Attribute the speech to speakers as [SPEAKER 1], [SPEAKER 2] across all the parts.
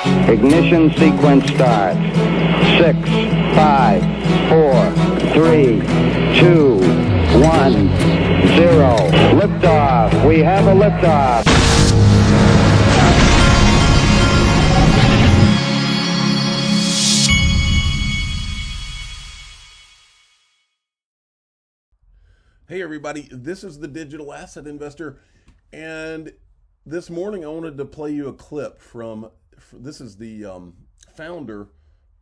[SPEAKER 1] Ignition sequence starts. 6, 5, 4, 3, 2, 1, 0. Liftoff. We have a liftoff.
[SPEAKER 2] Hey everybody, this is the Digital Asset Investor, and this morning I wanted to play you a clip from this is the founder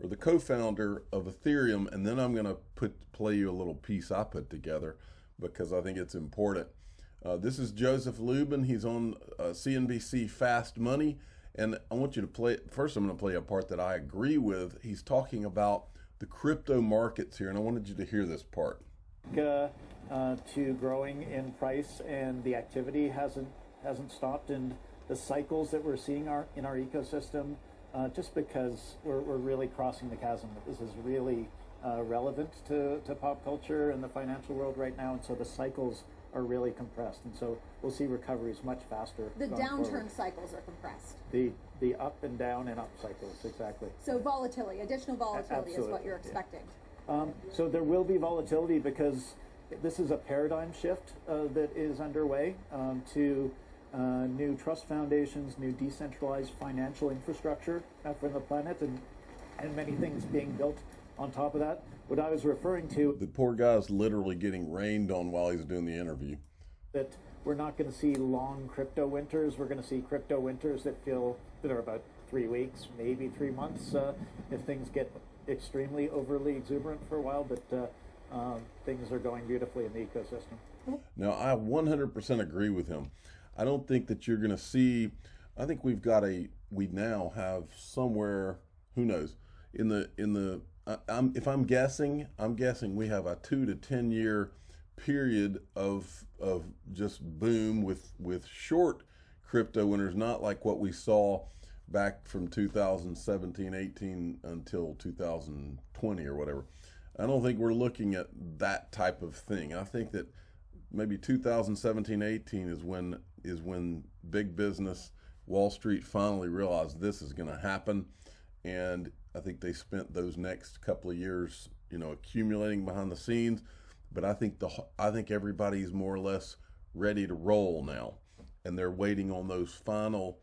[SPEAKER 2] or the co-founder of Ethereum, and then I'm going to play you a little piece I put together because I think it's important. This is Joseph Lubin. He's on CNBC Fast Money, and I want you to play it. First, I'm going to play a part that I agree with. He's talking about the crypto markets here, and I wanted you to hear this part.
[SPEAKER 3] To growing in price, and the activity hasn't stopped, and the cycles that we're seeing in our ecosystem, just because we're really crossing the chasm. This is really relevant to pop culture and the financial world right now, and so the cycles are really compressed, and so we'll see recoveries much faster.
[SPEAKER 4] The downturn
[SPEAKER 3] forward.
[SPEAKER 4] Cycles are compressed.
[SPEAKER 3] The up and down and up cycles, exactly.
[SPEAKER 4] So volatility, additional volatility
[SPEAKER 3] Absolutely.
[SPEAKER 4] is what you're expecting.
[SPEAKER 3] So there will be volatility because this is a paradigm shift that is underway to new trust foundations, new decentralized financial infrastructure for the planet, and many things being built on top of that. What I was referring to...
[SPEAKER 2] The poor guy's literally getting rained on while he's doing the interview.
[SPEAKER 3] That we're not going to see long crypto winters. We're going to see crypto winters that are about 3 weeks, maybe 3 months, if things get extremely overly exuberant for a while, but things are going beautifully in the ecosystem.
[SPEAKER 2] Now, I 100% agree with him. I don't think that you're going to see, I think we now have somewhere, who knows, if I'm guessing we have a 2 to 10 year period of just boom with short crypto winners, not like what we saw back from 2017, 18 until 2020 or whatever. I don't think we're looking at that type of thing. I think that maybe 2017, 18 is when big business, Wall Street finally realized this is going to happen, and I think they spent those next couple of years, accumulating behind the scenes. But I think everybody's more or less ready to roll now, and they're waiting on those final,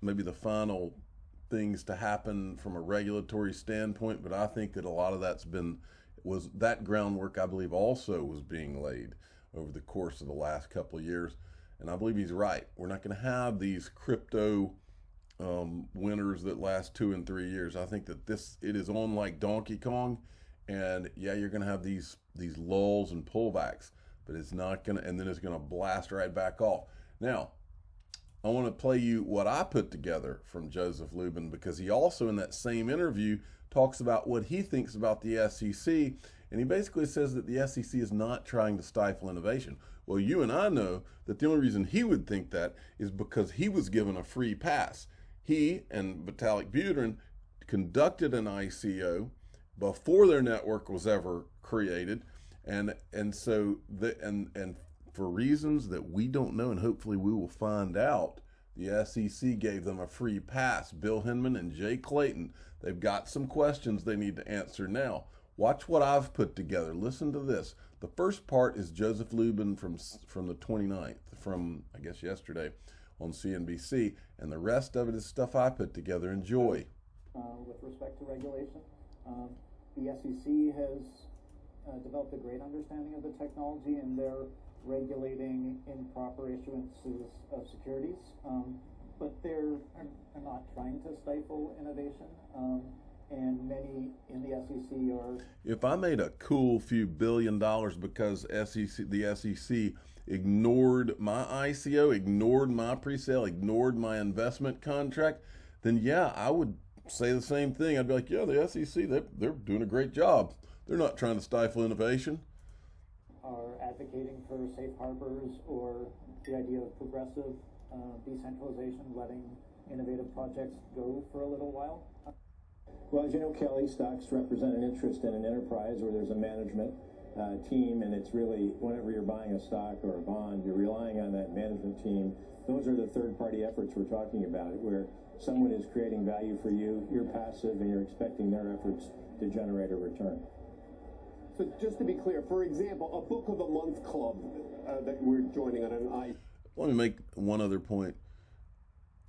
[SPEAKER 2] maybe the final things to happen from a regulatory standpoint. But I think that a lot of that groundwork, I believe, also was being laid over the course of the last couple of years. And I believe he's right. We're not going to have these crypto winners that last 2 and 3 years. I think that it is on like Donkey Kong, and yeah, you're going to have these lulls and pullbacks, but it's not going to, and then it's going to blast right back off. Now, I want to play you what I put together from Joseph Lubin, because he also in that same interview talks about what he thinks about the SEC, and he basically says that the SEC is not trying to stifle innovation. Well, you and I know that the only reason he would think that is because he was given a free pass. He and Vitalik Buterin conducted an ICO before their network was ever created, and for reasons that we don't know, and hopefully we will find out, the SEC gave them a free pass. Bill Hinman and Jay Clayton, they've got some questions they need to answer now. Watch what I've put together. Listen to this. The first part is Joseph Lubin from the 29th, from, I guess, yesterday on CNBC, and the rest of it is stuff I put together. Enjoy.
[SPEAKER 3] With respect to regulation, the SEC has developed a great understanding of the technology, and they're regulating improper issuances of securities, but they're not trying to stifle innovation, and many in the SEC are...
[SPEAKER 2] If I made a cool few $1 billion because the SEC ignored my ICO, ignored my pre-sale, ignored my investment contract, then yeah, I would say the same thing. I'd be like, yeah, the SEC, they're doing a great job. They're not trying to stifle innovation.
[SPEAKER 3] Are advocating for safe harbors or the idea of progressive decentralization, letting innovative projects go for a little while?
[SPEAKER 5] Well, as you know, Kelly, stocks represent an interest in an enterprise where there's a management team, and it's really, whenever you're buying a stock or a bond, you're relying on that management team. Those are the third-party efforts we're talking about, where someone is creating value for you, you're passive, and you're expecting their efforts to generate a return.
[SPEAKER 6] So just to be clear, for example, a book of the month club that we're joining on an
[SPEAKER 2] Let me make one other point.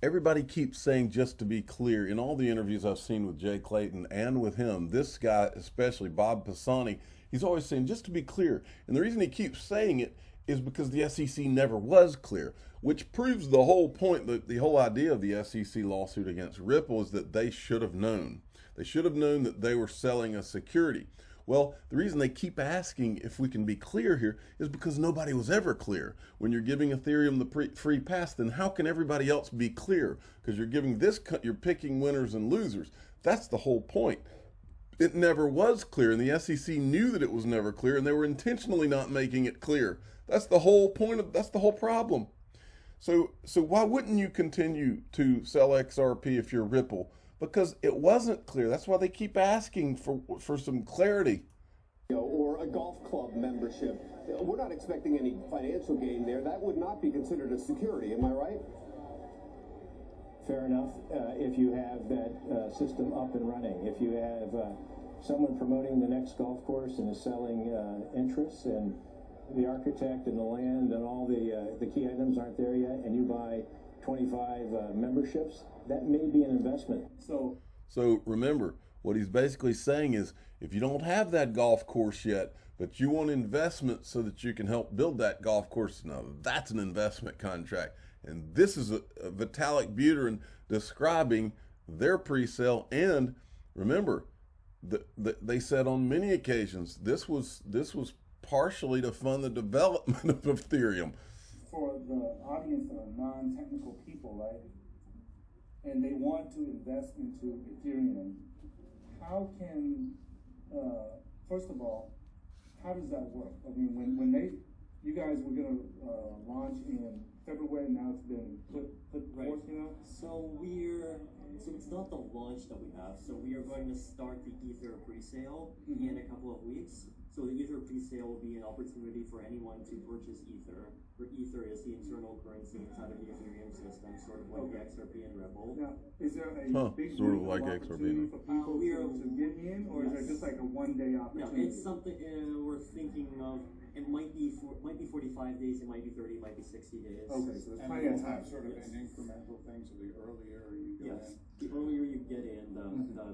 [SPEAKER 2] Everybody keeps saying, just to be clear, in all the interviews I've seen with Jay Clayton and with him, this guy, especially Bob Pisani, he's always saying, just to be clear. And the reason he keeps saying it is because the SEC never was clear, which proves the whole point, the whole idea of the SEC lawsuit against Ripple is that they should have known. They should have known that they were selling a security. Well, the reason they keep asking if we can be clear here is because nobody was ever clear. When you're giving Ethereum the free pass, then how can everybody else be clear? Because you're giving you're picking winners and losers. That's the whole point. It never was clear, and the SEC knew that it was never clear, and they were intentionally not making it clear. That's the whole point that's the whole problem. So why wouldn't you continue to sell XRP if you're Ripple? Because it wasn't clear. That's why they keep asking for some clarity.
[SPEAKER 6] or a golf club membership. We're not expecting any financial gain there. That would not be considered a security. Am I right?
[SPEAKER 5] Fair enough. If you have that system up and running, if you have someone promoting the next golf course and is selling interests, and the architect and the land and all the key items aren't there yet, and you buy 25 memberships, that may be an investment.
[SPEAKER 2] So remember, what he's basically saying is, if you don't have that golf course yet, but you want investment so that you can help build that golf course, now that's an investment contract. And this is a Vitalik Buterin describing their pre-sale. And remember, they said on many occasions this was partially to fund the development of Ethereum.
[SPEAKER 7] For the audience that are non-technical people, right, and they want to invest into Ethereum, how can, first of all, how does that work? I mean, when you guys were going to launch in February, now it's been put
[SPEAKER 8] right.
[SPEAKER 7] forth, you know?
[SPEAKER 8] So it's not the launch that we have. So we are going to start the Ether pre-sale in a couple of weeks. So the Ether pre-sale will be an opportunity for anyone to purchase Ether. For Ether is the internal currency inside of the Ethereum system, sort of like the XRP and Ripple.
[SPEAKER 7] Now, is there a big
[SPEAKER 2] sort of
[SPEAKER 7] window
[SPEAKER 2] like
[SPEAKER 7] opportunity
[SPEAKER 2] XRP.
[SPEAKER 7] for people to get in, or is it just like a one-day opportunity?
[SPEAKER 8] No, it's something we're thinking of. It might be 45 days, it might be 30, it might be 60 days.
[SPEAKER 7] Okay, so there's
[SPEAKER 9] And
[SPEAKER 7] plenty of
[SPEAKER 9] you'll
[SPEAKER 7] time.
[SPEAKER 9] have sort of an incremental thing, so the earlier you go
[SPEAKER 8] Yes,
[SPEAKER 9] in.
[SPEAKER 8] the earlier you get in, the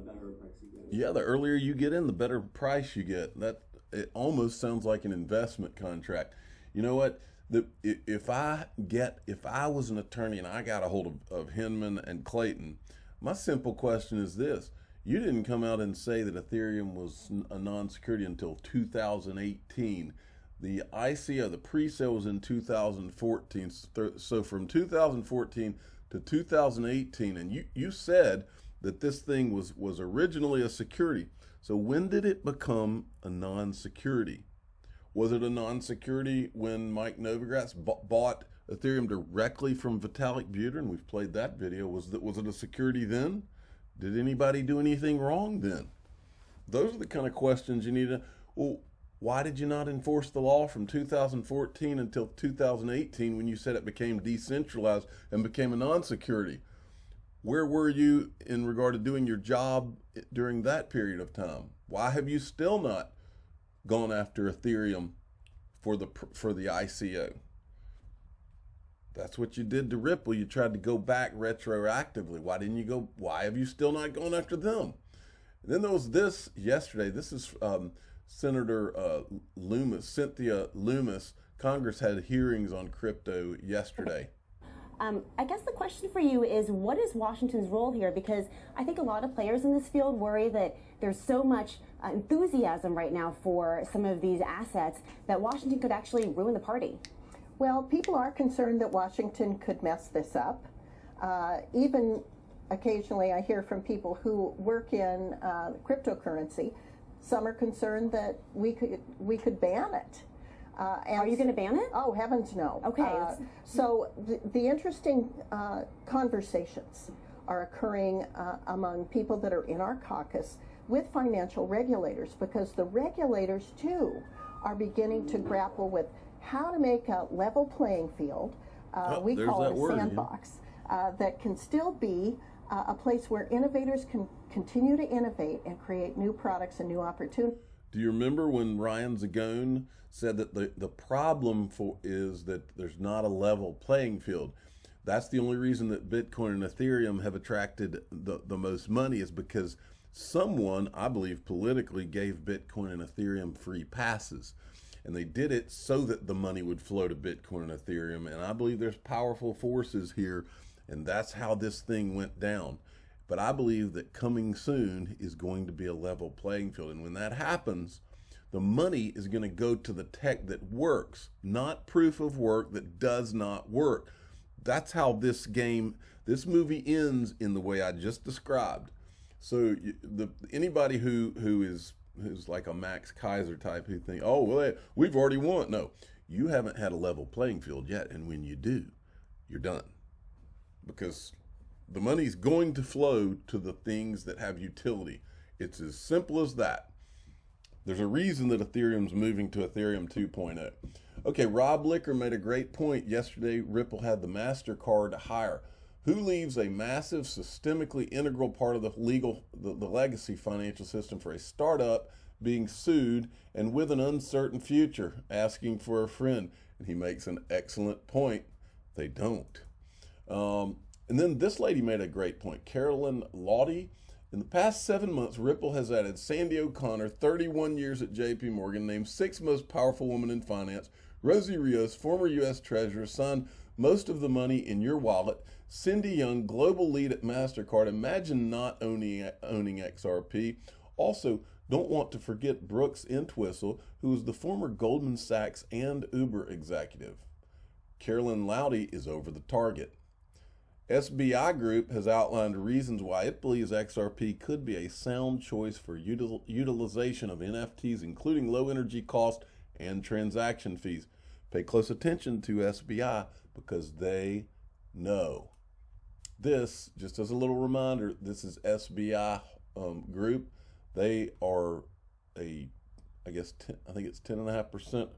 [SPEAKER 8] better price you get.
[SPEAKER 2] Yeah, the earlier you get in, the better price you get. It almost sounds like an investment contract. You know what? If I was an attorney and I got a hold of Hinman and Clayton, my simple question is this: you didn't come out and say that Ethereum was a non-security until 2018. The ICO, the pre-sale, was in 2014. So from 2014 to 2018, and you said that this thing was originally a security. So when did it become a non-security? Was it a non-security when Mike Novogratz bought Ethereum directly from Vitalik Buterin? We've played that video. Was it a security then? Did anybody do anything wrong then? Those are the kind of questions you need to. Well, why did you not enforce the law from 2014 until 2018 when you said it became decentralized and became a non-security? Where were you in regard to doing your job during that period of time? Why have you still not gone after Ethereum for the ICO? That's what you did to Ripple. You tried to go back retroactively. Why didn't you go? Why have you still not gone after them? And then there was this yesterday. This is Senator Loomis, Cynthia Loomis. Congress had hearings on crypto yesterday.
[SPEAKER 10] I guess the question for you is, what is Washington's role here? Because I think a lot of players in this field worry that there's so much enthusiasm right now for some of these assets that Washington could actually ruin the party.
[SPEAKER 11] Well, people are concerned that Washington could mess this up. Even occasionally I hear from people who work in cryptocurrency. Some are concerned that we could ban it.
[SPEAKER 10] Are you going to ban it?
[SPEAKER 11] Oh, heavens no.
[SPEAKER 10] Okay.
[SPEAKER 11] So the interesting conversations are occurring among people that are in our caucus with financial regulators, because the regulators too are beginning to grapple with how to make a level playing field. We call it a sandbox that can still be a place where innovators can continue to innovate and create new products and new opportunities.
[SPEAKER 2] Do you remember when Ryan Zagone said that the problem is that there's not a level playing field? That's the only reason that Bitcoin and Ethereum have attracted the most money, is because someone, I believe politically, gave Bitcoin and Ethereum free passes. And they did it so that the money would flow to Bitcoin and Ethereum. And I believe there's powerful forces here, and that's how this thing went down. But I believe that coming soon is going to be a level playing field. And when that happens, the money is going to go to the tech that works, not proof of work that does not work. That's how this movie ends in the way I just described. So anybody who's like a Max Kaiser type who think, oh, well, we've already won. No, you haven't had a level playing field yet. And when you do, you're done. Because the money's going to flow to the things that have utility. It's as simple as that. There's a reason that Ethereum's moving to Ethereum 2.0. Okay, Rob Licker made a great point. Yesterday, Ripple had the MasterCard hire. Who leaves a massive, systemically integral part of the legacy financial system for a startup being sued and with an uncertain future, asking for a friend? And he makes an excellent point. They don't. And then this lady made a great point, Carolyn Lottie. In the past 7 months, Ripple has added Sandy O'Connor, 31 years at JP Morgan, named 6th most powerful woman in finance. Rosie Rios, former U.S. Treasurer, signed most of the money in your wallet. Cindy Young, global lead at MasterCard. Imagine not owning XRP. Also, don't want to forget Brooks Entwistle, who was the former Goldman Sachs and Uber executive. Carolyn Lottie is over the target. SBI Group has outlined reasons why it believes XRP could be a sound choice for utilization of NFTs, including low energy cost and transaction fees. Pay close attention to SBI because they know. This, just as a little reminder, this is SBI Group. They are I think it's 10.5%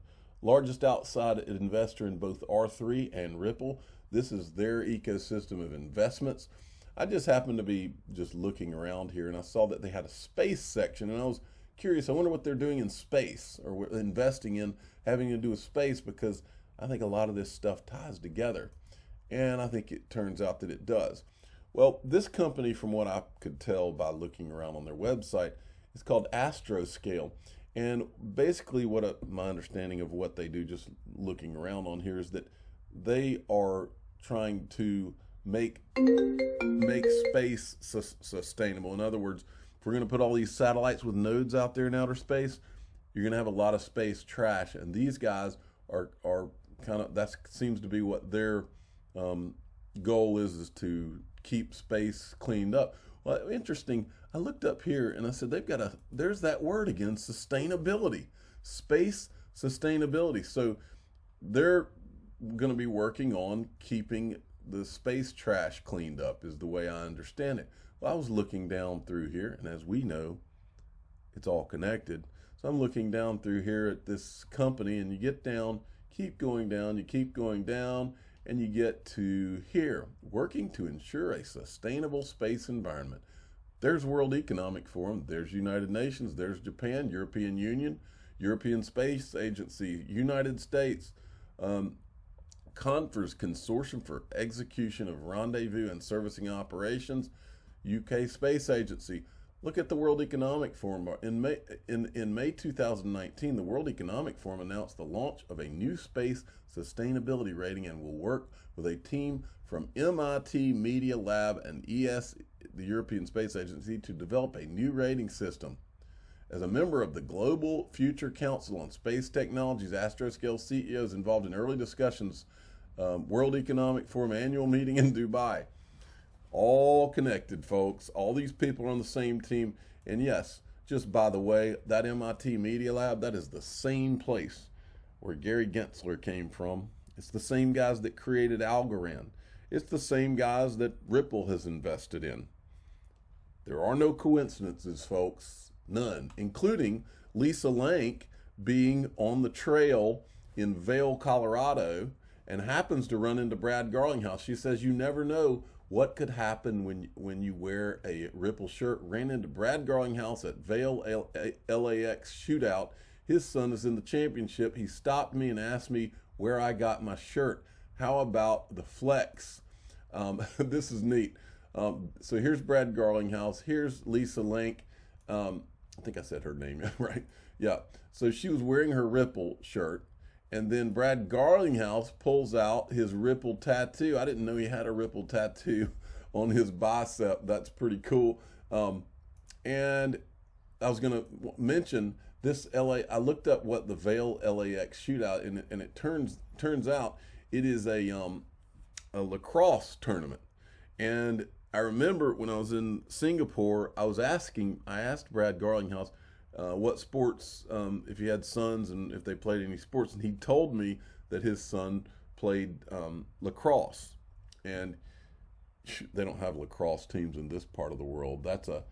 [SPEAKER 2] largest outside investor in both R3 and Ripple. This is their ecosystem of investments. I just happened to be just looking around here and I saw that they had a space section, and I was curious. I wonder what they're doing in space, or investing in having to do with space, because I think a lot of this stuff ties together. And I think it turns out that it does. Well, this company, from what I could tell by looking around on their website, is called Astroscale. And basically my understanding of what they do, just looking around on here, is that they are trying to make space sustainable. In other words, if we're going to put all these satellites with nodes out there in outer space, you're going to have a lot of space trash. And these guys are kind of, that seems to be what their goal is to keep space cleaned up. Well, interesting. I looked up here and I said, there's that word again, sustainability, space sustainability. So they're going to be working on keeping the space trash cleaned up, is the way I understand it. Well, I was looking down through here, and as we know, it's all connected. So I'm looking down through here at this company, and you get down, keep going down, you keep going down, and you get to here, working to ensure a sustainable space environment. There's World Economic Forum, there's United Nations, there's Japan, European Union, European Space Agency, United States, Conference Consortium for Execution of Rendezvous and Servicing Operations, UK Space Agency. Look at the World Economic Forum. In May 2019, the World Economic Forum announced the launch of a new space sustainability rating and will work with a team from MIT Media Lab and ES, the European Space Agency, to develop a new rating system. As a member of the Global Future Council on Space Technologies, Astroscale CEOs involved in early discussions, World Economic Forum annual meeting in Dubai. All connected, folks. All these people are on the same team. And yes, just by the way, that MIT Media Lab, that is the same place where Gary Gensler came from. It's the same guys that created Algorand. It's the same guys that Ripple has invested in. There are no coincidences, folks. None, including Lisa Lank being on the trail in Vail, Colorado, and happens to run into Brad Garlinghouse. She says, you never know what could happen when you wear a Ripple shirt. Ran into Brad Garlinghouse at Vail LAX shootout. His son is in the championship. He stopped me and asked me where I got my shirt. How about the flex? This is neat. So here's Brad Garlinghouse. Here's Lisa Link. I think I said her name right. Yeah. So she was wearing her Ripple shirt. And then Brad Garlinghouse pulls out his Ripple tattoo. I didn't know he had a Ripple tattoo on his bicep. That's pretty cool. And I was going to mention this I looked up what the Vail LAX shootout, and it turns out it is a lacrosse tournament. And I remember when I was in Singapore, I asked Brad Garlinghouse, what sports, if he had sons and if they played any sports, and he told me that his son played lacrosse. And they don't have lacrosse teams in this part of the world. That's a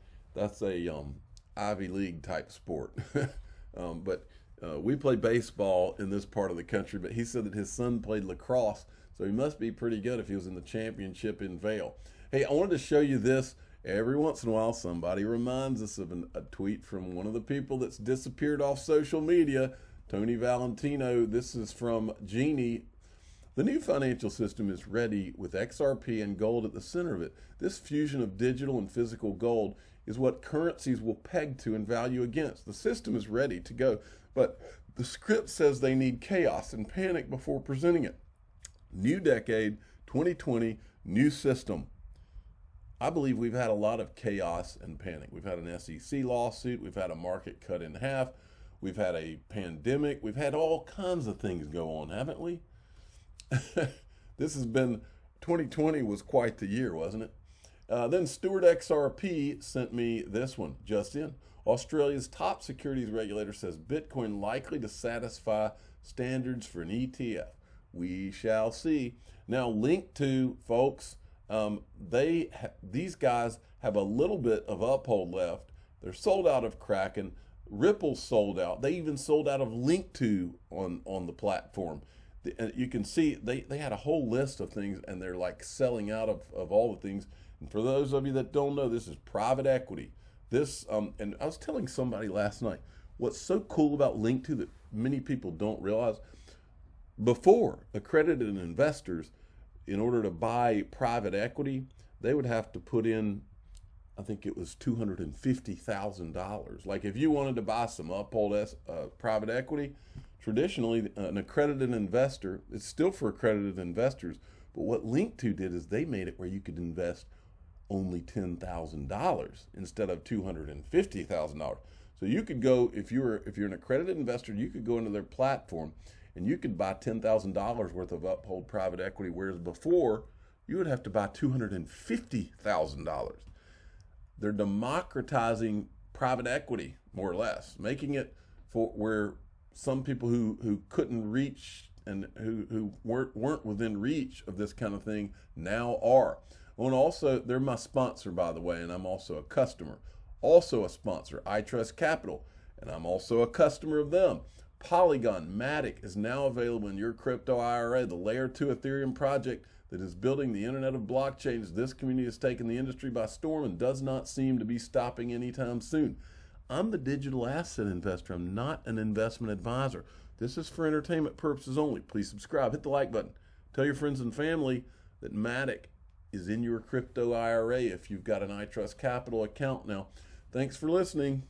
[SPEAKER 2] Ivy League type sport. But we play baseball in this part of the country, but he said that his son played lacrosse, so he must be pretty good if he was in the championship in Vail. Hey, I wanted to show you this. Every once in a while, somebody reminds us of a tweet from one of the people that's disappeared off social media, Tony Valentino. This is from Jeannie. The new financial system is ready with XRP and gold at the center of it. This fusion of digital and physical gold is what currencies will peg to and value against. The system is ready to go, but the script says they need chaos and panic before presenting it. New decade, 2020, new system. I believe we've had a lot of chaos and panic. We've had an SEC lawsuit. We've had a market cut in half. We've had a pandemic. We've had all kinds of things go on, haven't we? This has been, 2020 was quite the year, wasn't it? Then Stewart XRP sent me this one, just in. Australia's top securities regulator says Bitcoin likely to satisfy standards for an ETF. We shall see. Now, linked to, folks, these guys have a little bit of uphold left. They're sold out of Kraken. Ripple sold out. They even sold out of Link2 on the platform. You can see they had a whole list of things, and they're like selling out of all the things. And for those of you that don't know, this is private equity. This and I was telling somebody last night, what's so cool about Link2 that many people don't realize, before accredited investors, in order to buy private equity, they would have to put in, I think it was $250,000. Like if you wanted to buy some uphold private equity, traditionally an accredited investor, it's still for accredited investors, but what Link2 did is they made it where you could invest only $10,000 instead of $250,000. So you could go, if you're an accredited investor, you could go into their platform and you could buy $10,000 worth of uphold private equity, whereas before you would have to buy $250,000. They're democratizing private equity, more or less, making it for where some people who couldn't reach and who weren't within reach of this kind of thing now are. And also, they're my sponsor, by the way, and I'm also a customer. Also a sponsor, iTrustCapital, and I'm also a customer of them. Polygon Matic is now available in your crypto IRA, the Layer 2 Ethereum project that is building the Internet of Blockchains. This community has taken the industry by storm and does not seem to be stopping anytime soon. I'm the digital asset investor. I'm not an investment advisor. This is for entertainment purposes only. Please subscribe. Hit the like button. Tell your friends and family that Matic is in your crypto IRA if you've got an iTrustCapital account now. Thanks for listening.